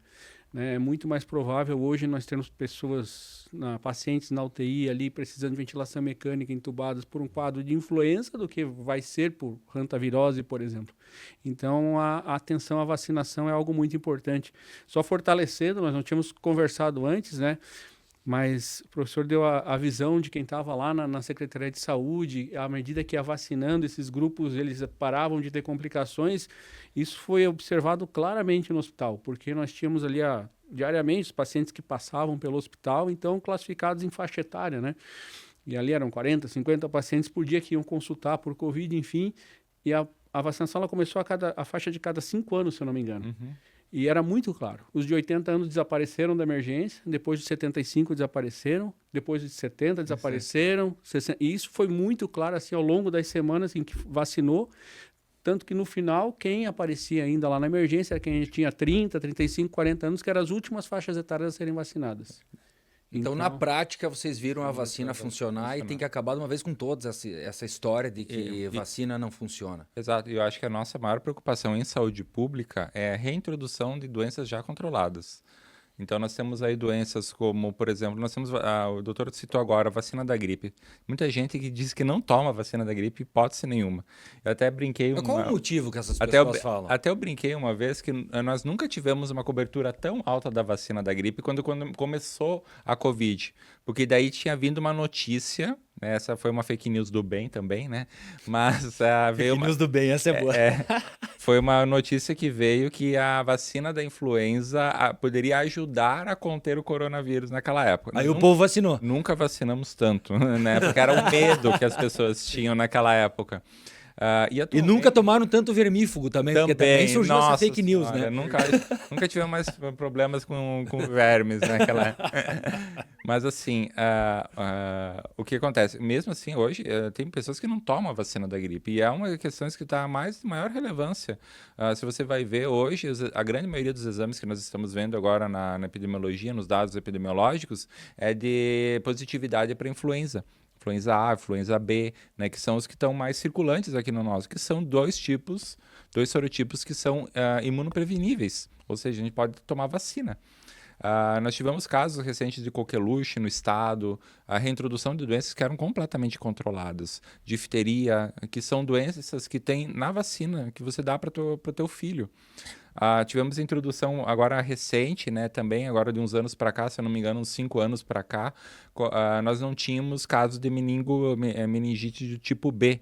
né? É muito mais provável hoje nós termos pacientes na UTI ali precisando de ventilação mecânica, entubadas por um quadro de influenza do que vai ser por hantavirose, por exemplo. Então, a atenção à vacinação é algo muito importante. Só fortalecendo, nós não tínhamos conversado antes, né? Mas o professor deu a visão de quem estava lá na Secretaria de Saúde, à medida que ia vacinando esses grupos, eles paravam de ter complicações. Isso foi observado claramente no hospital, porque nós tínhamos ali diariamente os pacientes que passavam pelo hospital, então classificados em faixa etária, né? E ali eram 40, 50 pacientes por dia que iam consultar por Covid, enfim, e a vacinação ela começou a faixa de cada 5 anos, se eu não me engano. Uhum. E era muito claro. Os de 80 anos desapareceram da emergência, depois de 75 desapareceram, depois de 70 desapareceram. 60, e isso foi muito claro assim, ao longo das semanas em que vacinou. Tanto que no final, quem aparecia ainda lá na emergência era quem tinha 30, 35, 40 anos, que eram as últimas faixas etárias a serem vacinadas. Então, na prática, vocês viram a vacina funcionar e tem que acabar de uma vez com todos essa história de que vacina não funciona. Exato, e eu acho que a nossa maior preocupação em saúde pública é a reintrodução de doenças já controladas. Então, nós temos aí doenças como, por exemplo, nós temos, o doutor citou agora, a vacina da gripe. Muita gente que diz que não toma a vacina da gripe, hipótese nenhuma. Eu até brinquei... Mas qual o motivo que essas pessoas falam? Até eu brinquei uma vez que nós nunca tivemos uma cobertura tão alta da vacina da gripe quando começou a Covid. Porque daí tinha vindo uma notícia, né? Essa foi uma fake news do bem também, né? Mas veio Fake news do bem, essa é boa. Foi uma notícia que veio que a vacina da influenza poderia ajudar a conter o coronavírus naquela época. Aí o povo vacinou. Nunca vacinamos tanto, né? Porque era o medo que as pessoas tinham naquela época. E nunca tomaram tanto vermífugo também, porque também surgiu essa fake news, senhora, né? Nunca tivemos mais problemas com vermes naquela época. Mas assim, o que acontece? Mesmo assim, hoje, tem pessoas que não tomam a vacina da gripe. E é uma das questões que está de maior relevância. Se você vai ver hoje, a grande maioria dos exames que nós estamos vendo agora na epidemiologia, nos dados epidemiológicos, é de positividade para influenza. Influenza A, influenza B, né, que são os que estão mais circulantes aqui no nosso, que são dois sorotipos que são imunopreveníveis, ou seja, a gente pode tomar vacina. Nós tivemos casos recentes de coqueluche no estado, a reintrodução de doenças que eram completamente controladas, difteria, que são doenças que tem na vacina, que você dá para o teu filho. Tivemos a introdução agora recente, né, também, agora de uns anos para cá, se eu não me engano, uns 5 anos para cá, nós não tínhamos casos de meningite do tipo B,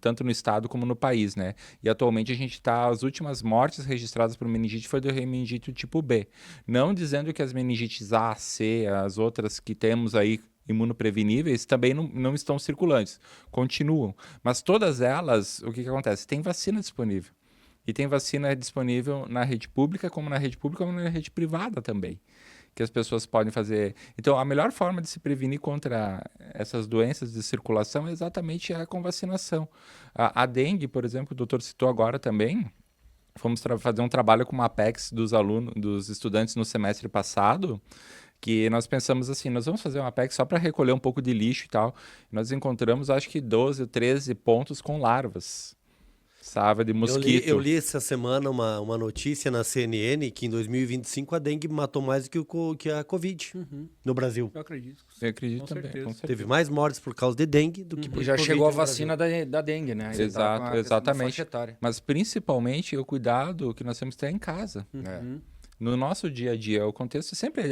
tanto no estado como no país, né? E atualmente a gente as últimas mortes registradas por meningite foi do meningite do tipo B. Não dizendo que as meningites A, C, as outras que temos aí imunopreveníveis também não estão circulantes, continuam. Mas todas elas, o que acontece? Tem vacina disponível. E tem vacina disponível na rede pública, como na rede privada também, que as pessoas podem fazer. Então, a melhor forma de se prevenir contra essas doenças de circulação é exatamente com vacinação. A dengue, por exemplo, o doutor citou agora também, fomos fazer um trabalho com uma Apex dos estudantes no semestre passado, que nós pensamos assim, nós vamos fazer uma Apex só para recolher um pouco de lixo e tal. Nós encontramos, acho que 12, 13 pontos com larvas. Sava de mosquito. Eu li essa semana uma notícia na CNN que em 2025 a dengue matou mais do que a Covid no Brasil. Eu acredito. Eu acredito Com também. certeza. Com certeza. Teve mais mortes por causa de dengue do que por E já Covid chegou a no Brasil. vacina da dengue, né? Ele tá com a questão da Exatamente. faixa etária. Mas principalmente o cuidado que nós temos que ter em casa. No nosso dia a dia, o contexto sempre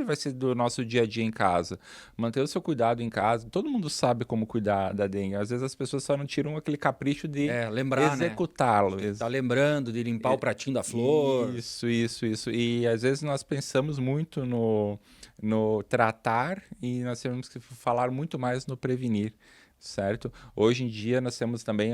vai ser do nosso dia a dia em casa. Manter o seu cuidado em casa. Todo mundo sabe como cuidar da dengue. Às vezes as pessoas só não tiram aquele capricho de lembrar, executá-lo. Né? Tá lembrando de limpar o pratinho da flor. Isso. E às vezes nós pensamos muito no tratar e nós temos que falar muito mais no prevenir. Certo? Hoje em dia nós temos também,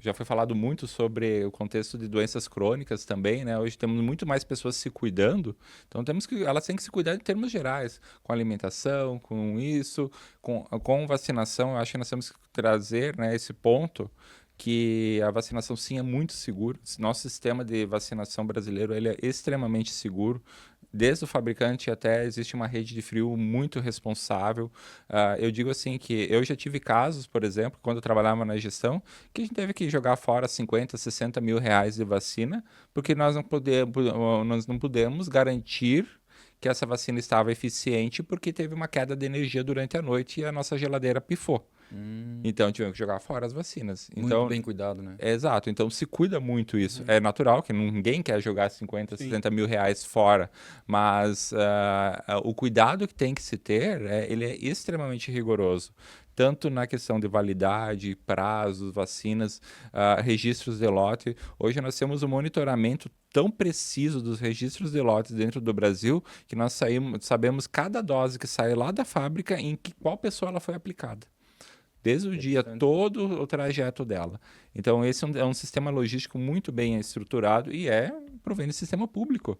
já foi falado muito sobre o contexto de doenças crônicas também, né? Hoje temos muito mais pessoas se cuidando, então elas têm que se cuidar em termos gerais, com alimentação, com isso, com vacinação. Eu acho que nós temos que trazer, né, esse ponto que a vacinação sim é muito segura. Nosso sistema de vacinação brasileiro ele é extremamente seguro. Desde o fabricante até existe uma rede de frio muito responsável. Eu digo assim que eu já tive casos, por exemplo, quando eu trabalhava na gestão, que a gente teve que jogar fora 50, 60 mil reais de vacina, porque nós não pudemos garantir que essa vacina estava eficiente porque teve uma queda de energia durante a noite e a nossa geladeira pifou. Então tivemos que jogar fora as vacinas. Então, Muito bem cuidado, né? Exato, então se cuida muito isso. É natural que ninguém quer jogar 50, 60 mil reais fora, mas o cuidado que tem que se ter, ele é extremamente rigoroso. Tanto na questão de validade, prazos, vacinas, registros de lote. Hoje nós temos um monitoramento tão preciso dos registros de lotes dentro do Brasil que nós sabemos cada dose que sai lá da fábrica em qual pessoa ela foi aplicada. Desde o dia todo o trajeto dela. Então esse é um sistema logístico muito bem estruturado e provém do sistema público.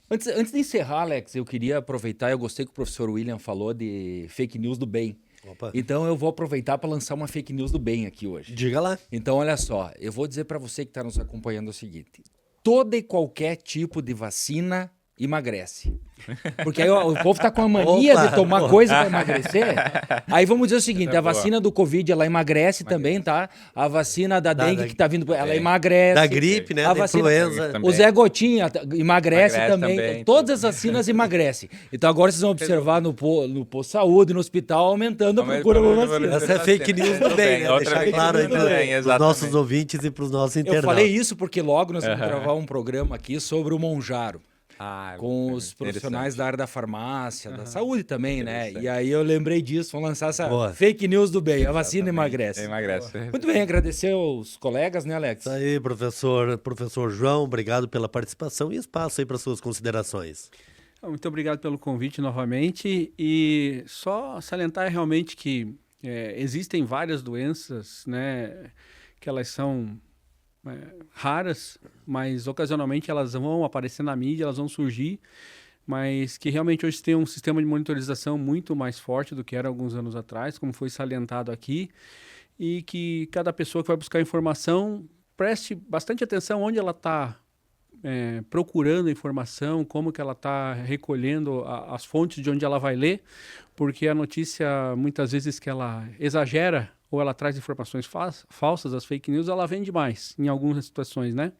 Antes de encerrar, Alex, eu queria aproveitar, eu gostei que o professor William falou de fake news do bem. Opa. Então eu vou aproveitar para lançar uma fake news do bem aqui hoje. Diga lá. Então olha só, eu vou dizer para você que está nos acompanhando o seguinte: todo e qualquer tipo de vacina emagrece. Porque aí o povo tá com a mania de tomar coisa para emagrecer. Aí vamos dizer o seguinte, a vacina do Covid, ela emagrece também, tá? A vacina da dengue que tá vindo, ela emagrece. Da gripe, né? A Da vacina, influenza. o Zé Gotinha emagrece também. também. Todas as vacinas emagrecem. Então agora vocês vão observar no posto de saúde, no hospital, aumentando a procura por vacina. Essa é fake news do bem, né? Outra Deixar fake claro aí news do bem, para os exatamente. nossos ouvintes e para os nossos Eu internautas. falei isso porque logo nós vamos gravar um programa aqui sobre o Monjaro. Com os profissionais da área da farmácia, da saúde também, né? E aí eu lembrei disso, vamos lançar essa fake news do bem, a vacina emagrece. Emagrece. Muito bem, agradecer aos colegas, né, Alex? Isso aí, professor João, obrigado pela participação e espaço aí para suas considerações. Muito obrigado pelo convite novamente e só salientar realmente que existem várias doenças, né, que elas são raras, mas ocasionalmente elas vão aparecer na mídia, elas vão surgir, mas que realmente hoje tem um sistema de monitorização muito mais forte do que era alguns anos atrás, como foi salientado aqui, e que cada pessoa que vai buscar informação preste bastante atenção onde ela está procurando informação, como que ela está recolhendo as fontes de onde ela vai ler, porque a notícia, muitas vezes que ela exagera ou ela traz informações falsas, as fake news, ela vende mais em algumas situações, né?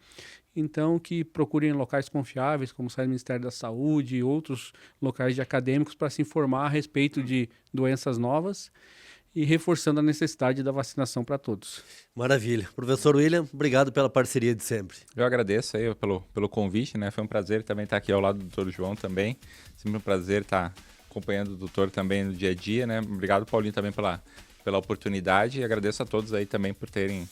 Então, que procurem locais confiáveis, como o site do Ministério da Saúde e outros locais de acadêmicos para se informar a respeito de doenças novas e reforçando a necessidade da vacinação para todos. Maravilha. Professor William, obrigado pela parceria de sempre. Eu agradeço aí pelo convite, né? Foi um prazer também estar aqui ao lado do Dr. João também. Sempre um prazer estar acompanhando o doutor também no dia a dia, né? Obrigado, Paulinho, também pela oportunidade e agradeço a todos aí também por terem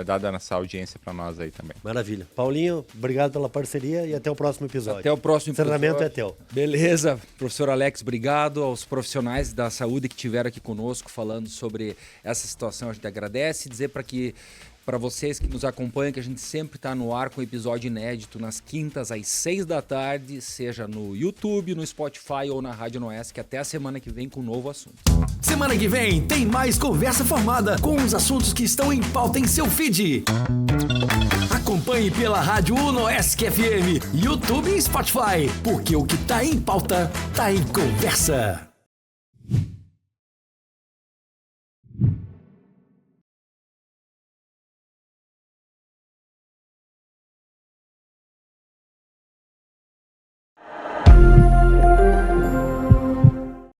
dado essa audiência para nós aí também. Maravilha. Paulinho, obrigado pela parceria e até o próximo episódio. Até o próximo episódio. O encerramento é teu. Beleza. Professor Alex, obrigado aos profissionais da saúde que estiveram aqui conosco falando sobre essa situação. A gente agradece. Dizer para vocês que nos acompanham que a gente sempre está no ar com episódio inédito nas quintas às 6 da tarde, seja no YouTube, no Spotify ou na Rádio Noesc, até a semana que vem com um novo assunto. Semana que vem tem mais Conversa Formada com os assuntos que estão em pauta em seu feed. Acompanhe pela Rádio Unoesc FM, YouTube e Spotify, porque o que tá em pauta tá em conversa.